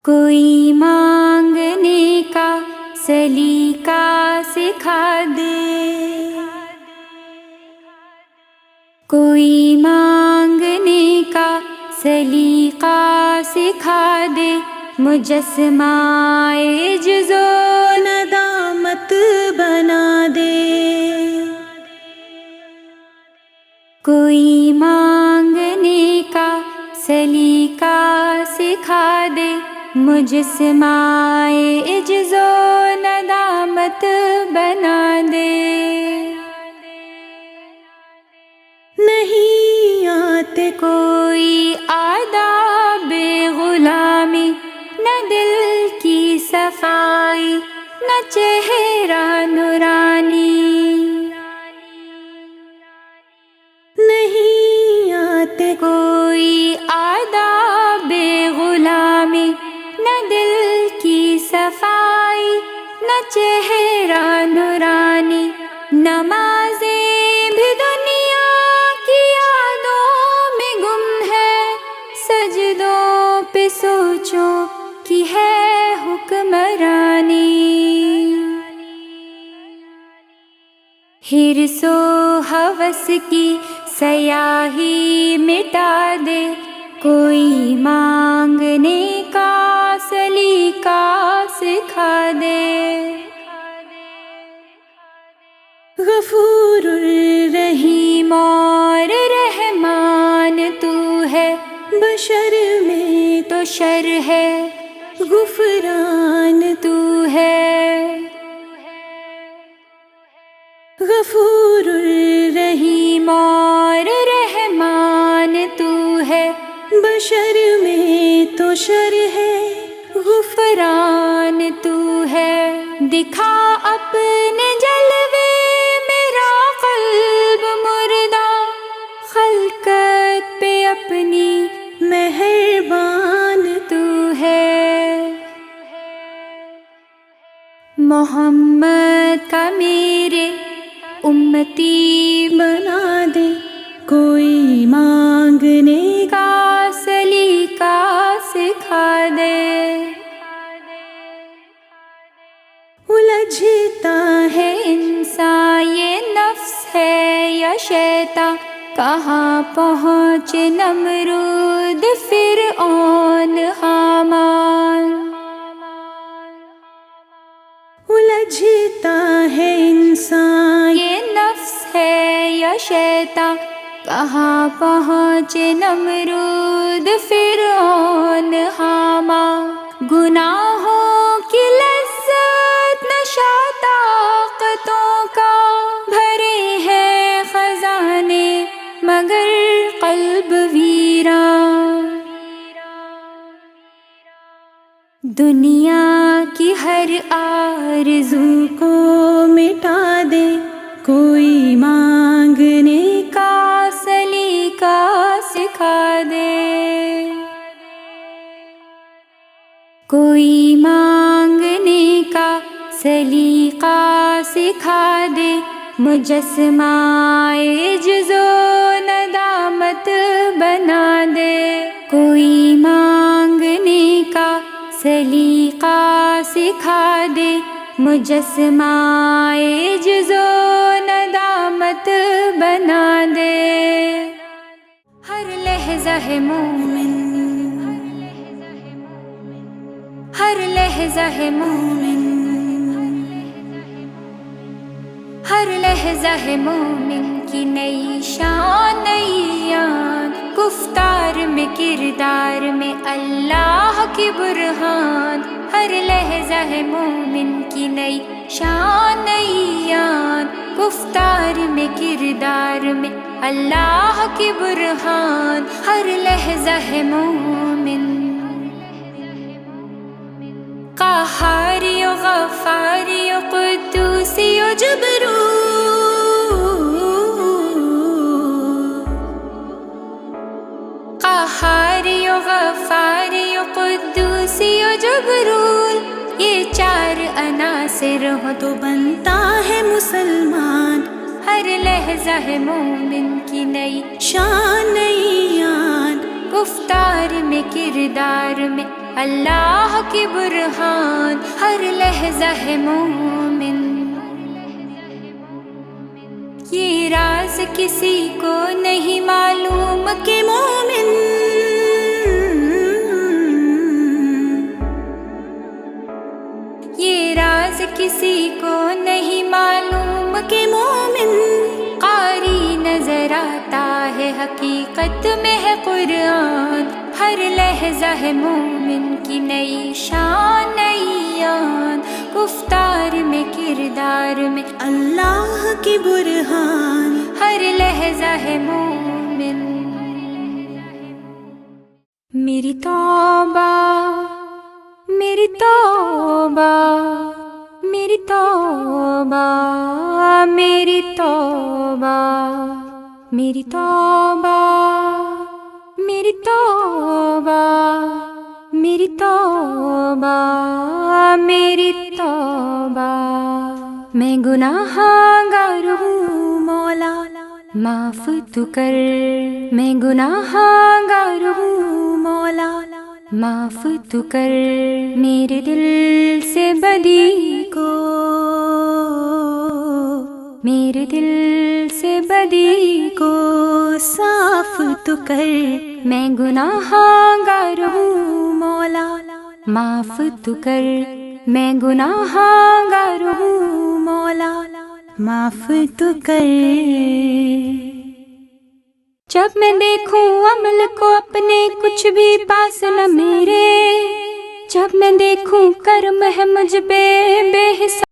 کوئی مانگنے کا سلیقہ سکھا دے، کوئی مانگنے کا سلیقہ سکھا دے، مجسمہ عجز و ندامت بنا دے۔ کوئی مانگنے کا سلیقہ سکھا دے، مجسمہ عجز و ندامت بنا دے۔ نہیں آتے کوئی آداب غلامی، نہ دل کی صفائی، نہ چہرہ نورانی۔ نہیں آتے کوئی آداب غلامی، نہ دل کی صفائی، نہ چہرہ نورانی۔ نمازیں بھی دنیا کی یادوں میں گم ہے، سجدوں پہ سوچوں کی ہے حکمرانی۔ حرص و ہوس کی سیاہی مٹا دے، کوئی مانگنے کا سلیقہ سکھا دے۔ غفور الرحیم اور رحمان تو ہے، بشر میں تو شر ہے، غفران تو ہے۔ غفور الرحیم اور رحمان تو ہے، بشر میں تو شر ہے، غفران تو ہے۔ دکھا اپنے جلوے میرا قلب مردہ، خلقت پہ اپنی مہربان تو ہے۔ محمد کا میرے امتی بنا دے، کوئی مانگنے کا سلیقہ سکھا دے۔ الجھتا ہے انسان، یہ نفس ہے یا شیطان، کہاں پہنچے نمرود فرعون حامان۔ الجھتا ہے انسان، یہ نفس ہے یا شیطان، کہاں پہنچے نمرود فرعون حامان۔ گناہوں کی لذت نشہ طاقتوں کا، بھرے ہیں خزانے مگر قلب ویران۔ دنیا کی ہر آرزو کو مٹا دے، کوئی مانگنے کا سلیقہ سکھا دے۔ کوئی مانگنے کا سلیقہ سکھا دے، مجسمہ عجز و ندامت بنا دے۔ کوئی مانگنے کا سلیقہ سکھا دے، مجسمہ عجز و ندامت بنا دے۔ ہر لحظہ ہے مومن، ہر لحظہ ہے مومن، ہر لحظہ ہے مومن کی نئی شان نئی یاد، گفتار میں کردار میں اللہ کی برہان۔ ہر لحظہ ہے مومن کی نئی شان نئی یاد، گفتار میں کردار میں اللہ کی برہان۔ ہر لحظہ ہے مومن، قہاری و غفاری و قدوسی و جبروت، قہاری و غفاری و قدوسی و جبروت، یہ چار عناصر ہو تو بنتا ہے مسلمان۔ ہر لحظہ ہے مومن کی نئی شان نئی یاد، گفتار میں کردار میں اللہ کی برہان، ہر لحظہ ہے مومن۔ یہ راز کسی کو نہیں معلوم کہ مومن یہ راز کسی کو نہیں معلوم کہ مومن قاری نظر آتا ہے حقیقت میں ہے قرآن، ہر لحظہ ہے مومن کی نئی شان نئی آن، گفتار میں کردار میں اللہ کی برہان، ہر لحظہ ہے مومن۔ میری توبہ میری توبہ میری توبہ میری توبہ میری توبہ میری توبہ میری توبہ میری توبہ، میں گناہ گار ہوں مولا معاف تو کر، میں گناہ گار ہوں مولا معاف تو کر، میرے دل سے بدی کو میرے دل سے بدی کو صاف تو کر، میں گناہ گار ہوں مولا معاف تو کر، میں گناہ گار ہوں مولا معاف تو کر۔ جب میں دیکھوں عمل کو اپنے کچھ بھی پاس نہ میرے، جب میں دیکھوں کرم ہے مجھ پہ بے حساب